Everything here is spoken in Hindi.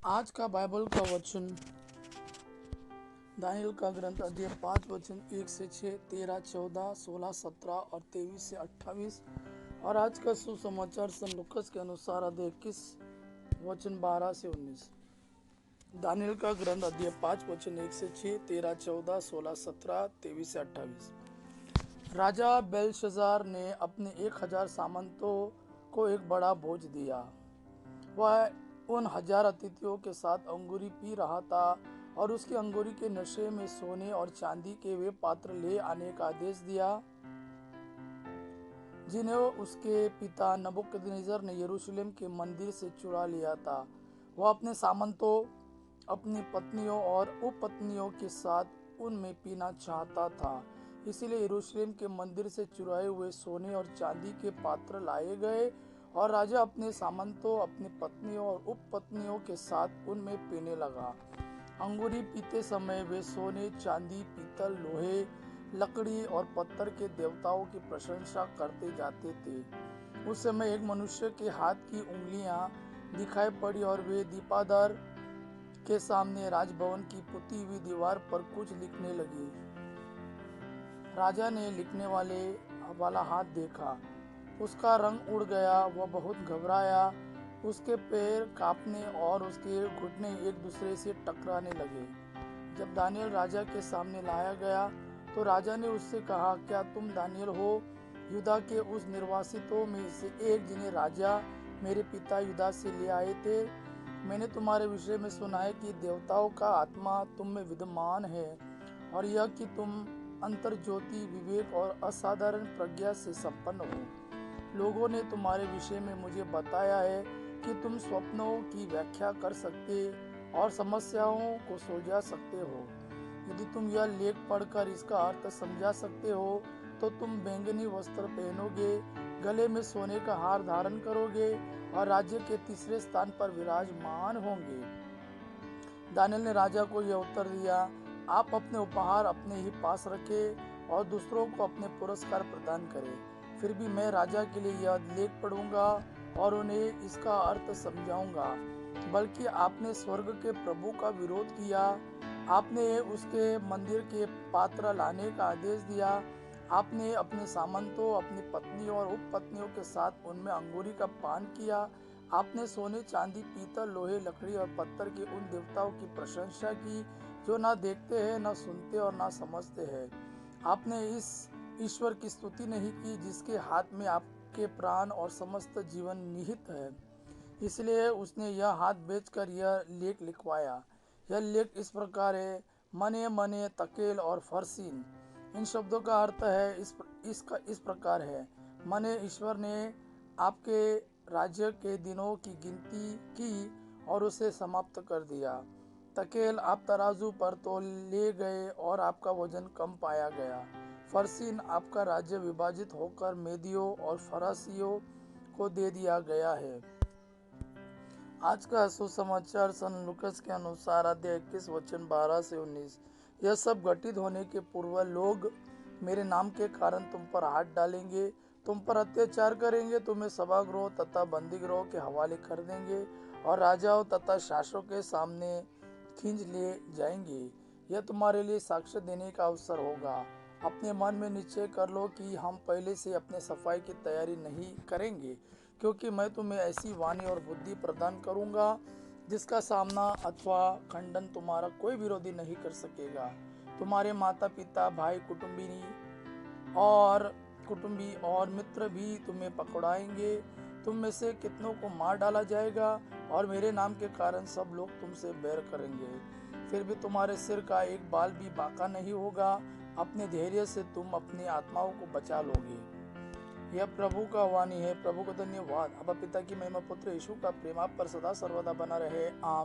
आज का बाइबल का वचन दानियल का ग्रंथ अध्याय 5 वचन 1 से 6, 13, 14, 16, 17 और 23 से 28। और आज का सुसमाचार सन लूकास के अनुसार अध्याय 21 वचन 12 से 19। दानियल का ग्रंथ अध्याय 5 वचन 1 से 6, 13, 14, 16, 17, 23 से 28। राजा बेलशजार ने अपने 1000 सामंतों को एक बड़ा भोज दिया। वह उन 1000 अतिथियों के साथ अंगूरी पी रहा था और उसके अंगूरी के नशे में सोने और चांदी के वे पात्र ले आने का आदेश दिया जिन्हें उसके पिता नबूकदनेस्सर ने यरूशलेम के मंदिर से चुरा लिया था। वह अपने सामंतों, अपनी पत्नियों और उपपत्नियों के साथ उनमें पीना चाहता था। इसलिए यरूशलेम के मंदिर से चुराए हुए सोने और चांदी के पात्र लाए गए और राजा अपने सामंतों, अपनी पत्नियों और उपपत्नियों के साथ उनमें पीने लगा। अंगूरी पीते समय वे सोने, चांदी, पीतल, लोहे, लकड़ी और पत्थर के देवताओं की प्रशंसा करते जाते थे। उस समय एक मनुष्य के हाथ की उंगलियां दिखाई पड़ी और वे दीपाधार के सामने राजभवन की पुती हुई दीवार पर कुछ लिखने लगी। राजा ने लिखने वाला हाथ देखा। उसका रंग उड़ गया, वह बहुत घबराया। उसके पैर कांपने और उसके घुटने एक दूसरे से टकराने लगे। जब दानियल राजा के सामने लाया गया तो राजा ने उससे कहा, क्या तुम दानियल हो, यूदा के उस निर्वासितों में से एक जिन्हें राजा मेरे पिता यूदा से ले आए थे? मैंने तुम्हारे विषय में सुना है कि देवताओं का आत्मा तुम में विद्यमान है और यह कि तुम अंतर्ज्योति, विवेक और असाधारण प्रज्ञा से संपन्न हो। लोगों ने तुम्हारे विषय में मुझे बताया है कि तुम स्वप्नों की व्याख्या कर सकते और समस्याओं को सुलझा सकते हो। यदि तुम यह लेख पढ़कर इसका अर्थ समझा सकते हो तो तुम बैंगनी वस्त्र पहनोगे, गले में सोने का हार धारण करोगे और राज्य के तीसरे स्थान पर विराजमान होंगे। दानियल ने राजा को यह उत्तर दिया, आप अपने उपहार अपने ही पास रखें और दूसरों को अपने पुरस्कार प्रदान करें। फिर भी मैं राजा के लिए यह लेख पढ़ूंगा और उन्हें इसका अर्थ समझाऊंगा। बल्कि आपने स्वर्ग के प्रभु का विरोध किया, आपने उसके मंदिर के पात्र लाने का आदेश दिया, आपने अपने सामंतों, अपनी पत्नियों और उपपत्नियों के साथ उनमें अंगूरी का पान किया, आपने सोने, चांदी, पीतल, लोहे, लकड़ी और पत्थर के उन देवताओं की प्रशंसा की जो ना देखते हैं, ना सुनते और ना समझते हैं। आपने इस ईश्वर की स्तुति नहीं की जिसके हाथ में आपके प्राण और समस्त जीवन निहित है। इसलिए उसने यह हाथ बेचकर यह लेख लिखवाया। यह लेख इस प्रकार है, मने मने, तकेल और फरसीन। इन शब्दों का अर्थ है इस प्रकार है। मने, ईश्वर ने आपके राज्य के दिनों की गिनती की और उसे समाप्त कर दिया। तकेल, आप तराजू पर तौले गए और आपका वजन कम पाया गया। फरसीन, आपका राज्य विभाजित होकर मेदियों और फरासियों को दे दिया गया है। आज का सुसमाचार सन लूकास के अनुसार अध्याय 21 वचन 12 से 19। यह सब घटित होने के पूर्व लोग मेरे नाम के कारण तुम पर हाथ डालेंगे, तुम पर अत्याचार करेंगे, तुम्हें सभागृह तथा बंदीगृह के हवाले कर देंगे और राजाओं तथा शासकों के सामने खींच ले जाएंगे। यह तुम्हारे लिए साक्ष्य देने का अवसर होगा। अपने मन में निश्चय कर लो कि हम पहले से अपने सफाई की तैयारी नहीं करेंगे, क्योंकि मैं तुम्हें ऐसी वाणी और बुद्धि प्रदान करूंगा जिसका सामना अथवा खंडन तुम्हारा कोई विरोधी नहीं कर सकेगा। तुम्हारे माता पिता, भाई, कुटुंबी और मित्र भी तुम्हें पकड़ाएंगे। तुम में से कितनों को मार डाला जाएगा और मेरे नाम के कारण सब लोग तुमसे बैर करेंगे। फिर भी तुम्हारे सिर का एक बाल भी बांका नहीं होगा। अपने धैर्य से तुम अपनी आत्माओं को बचा लोगे। यह प्रभु का वाणी है। प्रभु को धन्यवाद। अब पिता की महिमा, पुत्र यीशु का प्रेम आप पर सदा सर्वदा बना रहे। आमीन।